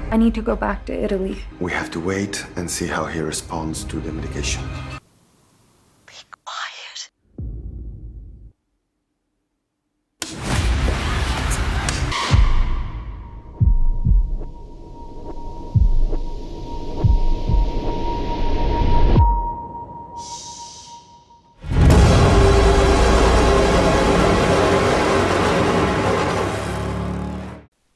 I need to go back to Italy. We have to wait and see how he responds to the medication. Be quiet.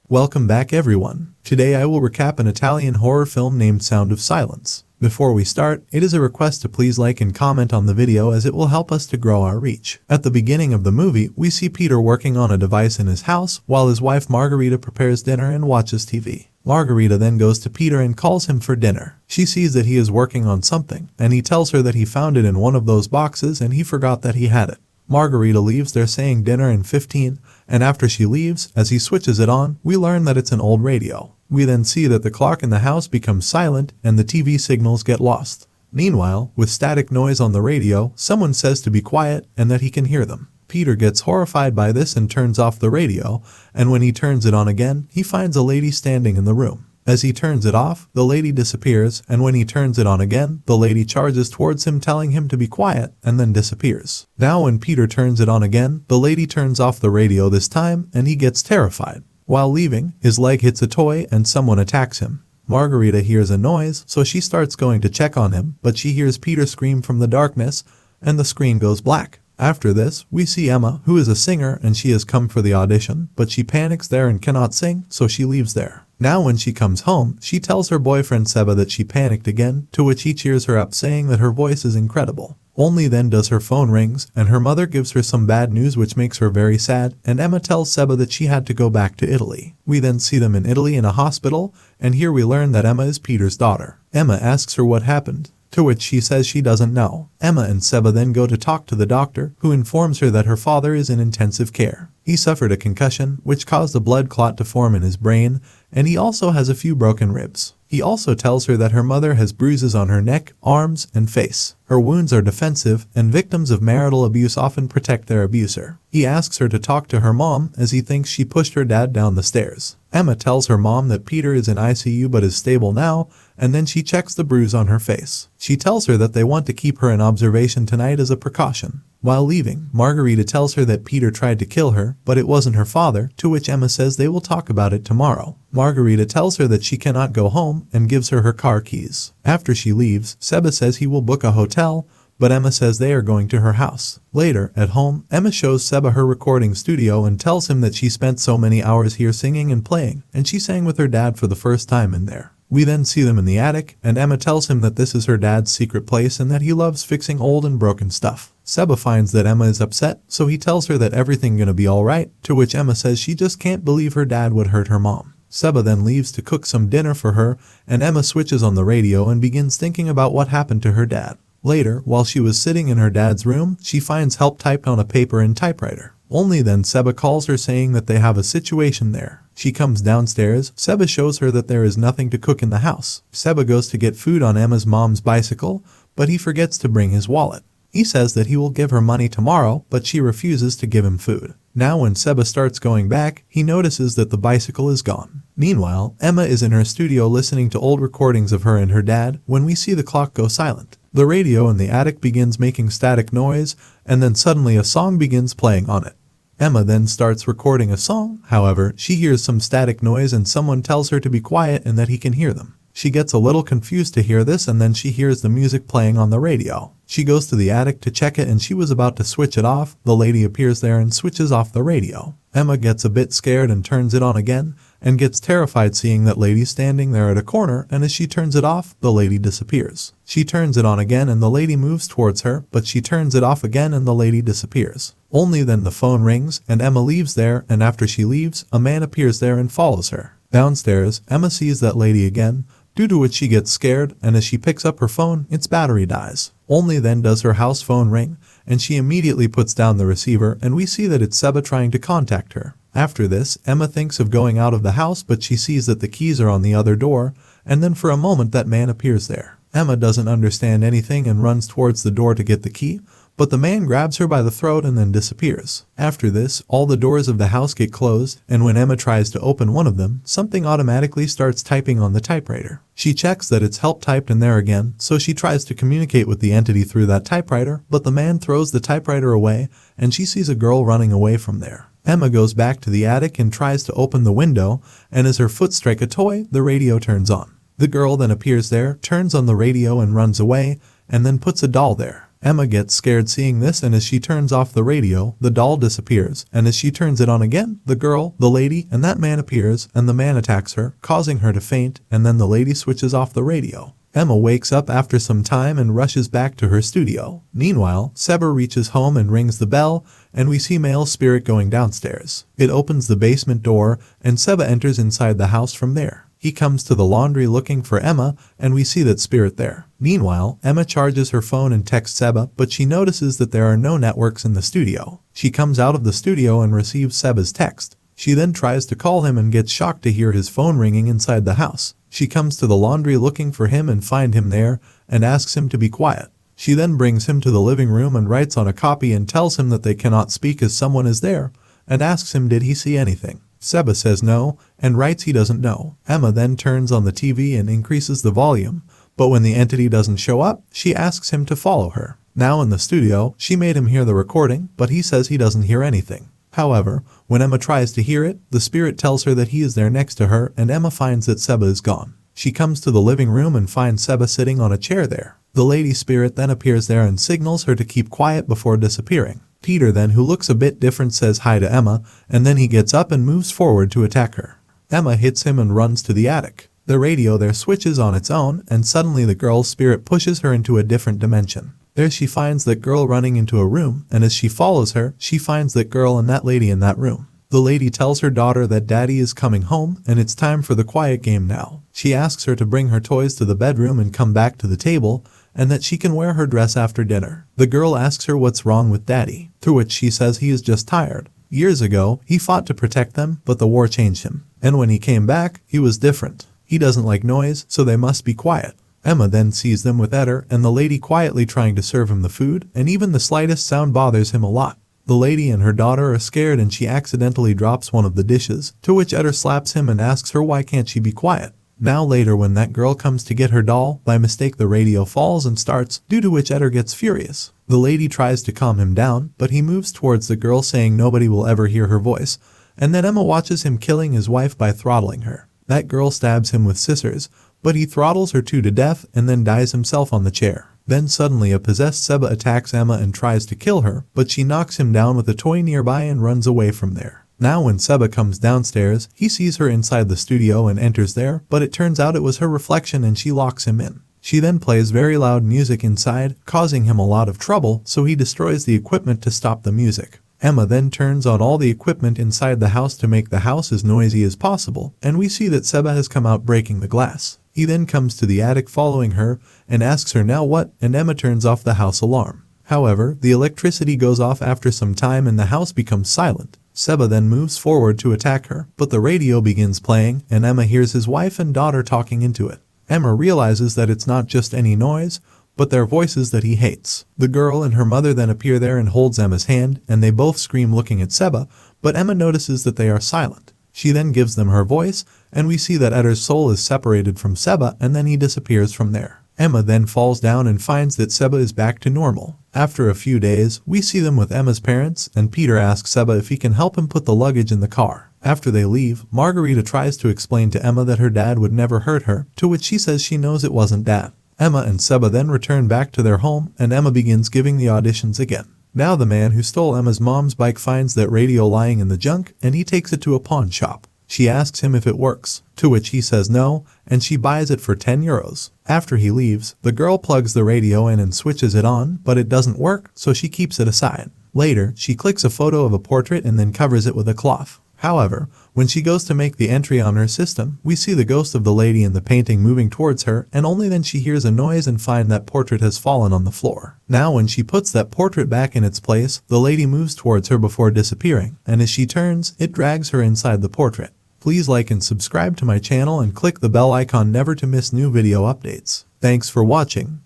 Welcome back everyone. Today I will recap an Italian horror film named Sound of Silence. Before we start, it is a request to please like and comment on the video as it will help us to grow our reach. At the beginning of the movie, we see Peter working on a device in his house while his wife Margherita prepares dinner and watches TV. Margherita then goes to Peter and calls him for dinner. She sees that he is working on something, and he tells her that he found it in one of those boxes and he forgot that he had it. Margherita leaves there saying dinner in 15, and after she leaves, as he switches it on, we learn that it's an old radio. We then see that the clock in the house becomes silent and the TV signals get lost. Meanwhile, with static noise on the radio, someone says to be quiet and that he can hear them. Peter gets horrified by this and turns off the radio, and when he turns it on again, he finds a lady standing in the room. As he turns it off, the lady disappears, and when he turns it on again, the lady charges towards him telling him to be quiet and then disappears. Now when Peter turns it on again, the lady turns off the radio this time and he gets terrified. While leaving, his leg hits a toy and someone attacks him. Margherita hears a noise, so she starts going to check on him, but she hears Peter scream from the darkness and the screen goes black. After this, we see Emma, who is a singer and she has come for the audition, but she panics there and cannot sing, so she leaves there. Now when she comes home, she tells her boyfriend Seba that she panicked again, to which he cheers her up saying that her voice is incredible. Only then does her phone rings, and her mother gives her some bad news which makes her very sad, and Emma tells Seba that she had to go back to Italy. We then see them in Italy in a hospital, and here we learn that Emma is Peter's daughter. Emma asks her what happened, to which she says she doesn't know. Emma and Seba then go to talk to the doctor, who informs her that her father is in intensive care. He suffered a concussion, which caused a blood clot to form in his brain, and he also has a few broken ribs. He also tells her that her mother has bruises on her neck, arms, and face. Her wounds are defensive, and victims of marital abuse often protect their abuser. He asks her to talk to her mom as he thinks she pushed her dad down the stairs. Emma tells her mom that Peter is in ICU but is stable now, and then she checks the bruise on her face. She tells her that they want to keep her in observation tonight as a precaution. While leaving, Margherita tells her that Peter tried to kill her, but it wasn't her father, to which Emma says they will talk about it tomorrow. Margherita tells her that she cannot go home and gives her her car keys. After she leaves, Seba says he will book a hotel, but Emma says they are going to her house. Later, at home, Emma shows Seba her recording studio and tells him that she spent so many hours here singing and playing, and she sang with her dad for the first time in there. We then see them in the attic, and Emma tells him that this is her dad's secret place and that he loves fixing old and broken stuff. Seba finds that Emma is upset, so he tells her that everything gonna be alright, to which Emma says she just can't believe her dad would hurt her mom. Seba then leaves to cook some dinner for her, and Emma switches on the radio and begins thinking about what happened to her dad. Later, while she was sitting in her dad's room, she finds help typed on a paper and typewriter. Only then Seba calls her saying that they have a situation there. She comes downstairs. Seba shows her that there is nothing to cook in the house. Seba goes to get food on Emma's mom's bicycle, but he forgets to bring his wallet. He says that he will give her money tomorrow, but she refuses to give him food. Now when Seba starts going back, he notices that the bicycle is gone. Meanwhile, Emma is in her studio listening to old recordings of her and her dad when we see the clock go silent. The radio in the attic begins making static noise, and then suddenly a song begins playing on it. Emma then starts recording a song. However, she hears some static noise and someone tells her to be quiet and that he can hear them. She gets a little confused to hear this, and then she hears the music playing on the radio. She goes to the attic to check it, and she was about to switch it off. The lady appears there and switches off the radio. Emma gets a bit scared and turns it on again, and gets terrified seeing that lady standing there at a corner, and as she turns it off, the lady disappears. She turns it on again and the lady moves towards her, but she turns it off again and the lady disappears. Only then the phone rings, and Emma leaves there, and after she leaves, a man appears there and follows her. Downstairs, Emma sees that lady again, due to which she gets scared, and as she picks up her phone, its battery dies. Only then does her house phone ring, and she immediately puts down the receiver, and we see that it's Seba trying to contact her. After this, Emma thinks of going out of the house, but she sees that the keys are on the other door, and then for a moment that man appears there. Emma doesn't understand anything and runs towards the door to get the key, but the man grabs her by the throat and then disappears. After this, all the doors of the house get closed, and when Emma tries to open one of them, something automatically starts typing on the typewriter. She checks that it's help typed in there again, so she tries to communicate with the entity through that typewriter, but the man throws the typewriter away, and she sees a girl running away from there. Emma goes back to the attic and tries to open the window, and as her foot strikes a toy, the radio turns on. The girl then appears there, turns on the radio and runs away, and then puts a doll there. Emma gets scared seeing this, and as she turns off the radio, the doll disappears, and as she turns it on again, the girl, the lady, and that man appears, and the man attacks her, causing her to faint, and then the lady switches off the radio. Emma wakes up after some time and rushes back to her studio. Meanwhile, Seba reaches home and rings the bell, and we see male spirit going downstairs. It opens the basement door, and Seba enters inside the house from there. He comes to the laundry looking for Emma, and we see that spirit there. Meanwhile, Emma charges her phone and texts Seba, but she notices that there are no networks in the studio. She comes out of the studio and receives Seba's text. She then tries to call him and gets shocked to hear his phone ringing inside the house. She comes to the laundry looking for him and finds him there, and asks him to be quiet. She then brings him to the living room and writes on a copy and tells him that they cannot speak as someone is there, and asks him did he see anything. Seba says no, and writes he doesn't know. Emma then turns on the TV and increases the volume, but when the entity doesn't show up, she asks him to follow her. Now in the studio, she made him hear the recording, but he says he doesn't hear anything. However, when Emma tries to hear it, the spirit tells her that he is there next to her, and Emma finds that Seba is gone. She comes to the living room and finds Seba sitting on a chair there. The lady spirit then appears there and signals her to keep quiet before disappearing. Peter then, who looks a bit different, says hi to Emma, and then he gets up and moves forward to attack her. Emma hits him and runs to the attic. The radio there switches on its own, and suddenly the girl's spirit pushes her into a different dimension. There she finds that girl running into a room, and as she follows her, she finds that girl and that lady in that room. The lady tells her daughter that daddy is coming home and it's time for the quiet game now. She asks her to bring her toys to the bedroom and come back to the table, and that she can wear her dress after dinner. The girl asks her what's wrong with daddy, to which she says he is just tired. Years ago, he fought to protect them, but the war changed him. And when he came back, he was different. He doesn't like noise, so they must be quiet. Emma then sees them with Eder and the lady quietly trying to serve him the food, and even the slightest sound bothers him a lot. The lady and her daughter are scared and she accidentally drops one of the dishes, to which Eder slaps him and asks her why can't she be quiet. Now later when that girl comes to get her doll, by mistake the radio falls and starts, due to which Eder gets furious. The lady tries to calm him down, but he moves towards the girl saying nobody will ever hear her voice, and then Emma watches him killing his wife by throttling her. That girl stabs him with scissors, but he throttles her to death and then dies himself on the chair. Then suddenly a possessed Seba attacks Emma and tries to kill her, but she knocks him down with a toy nearby and runs away from there. Now when Seba comes downstairs, he sees her inside the studio and enters there, but it turns out it was her reflection and she locks him in. She then plays very loud music inside, causing him a lot of trouble, so he destroys the equipment to stop the music. Emma then turns on all the equipment inside the house to make the house as noisy as possible, and we see that Seba has come out breaking the glass. He then comes to the attic following her and asks her now what, and Emma turns off the house alarm. However, the electricity goes off after some time and the house becomes silent. Seba then moves forward to attack her, but the radio begins playing and Emma hears his wife and daughter talking into it. Emma realizes that it's not just any noise, but their voices that he hates. The girl and her mother then appear there and holds Emma's hand, and they both scream looking at Seba, but Emma notices that they are silent. She then gives them her voice, and we see that Eder's soul is separated from Seba and then he disappears from there. Emma then falls down and finds that Seba is back to normal. After a few days, we see them with Emma's parents, and Peter asks Seba if he can help him put the luggage in the car. After they leave, Margarita tries to explain to Emma that her dad would never hurt her, to which she says she knows it wasn't dad. Emma and Seba then return back to their home, and Emma begins giving the auditions again. Now the man who stole Emma's mom's bike finds that radio lying in the junk, and he takes it to a pawn shop. She asks him if it works, to which he says no, and she buys it for 10 euros. After he leaves, the girl plugs the radio in and switches it on, but it doesn't work, so she keeps it aside. Later, she clicks a photo of a portrait and then covers it with a cloth. However, when she goes to make the entry on her system, we see the ghost of the lady in the painting moving towards her, and only then she hears a noise and finds that portrait has fallen on the floor. Now when she puts that portrait back in its place, the lady moves towards her before disappearing, and as she turns, it drags her inside the portrait. Please like and subscribe to my channel and click the bell icon never to miss new video updates. Thanks for watching.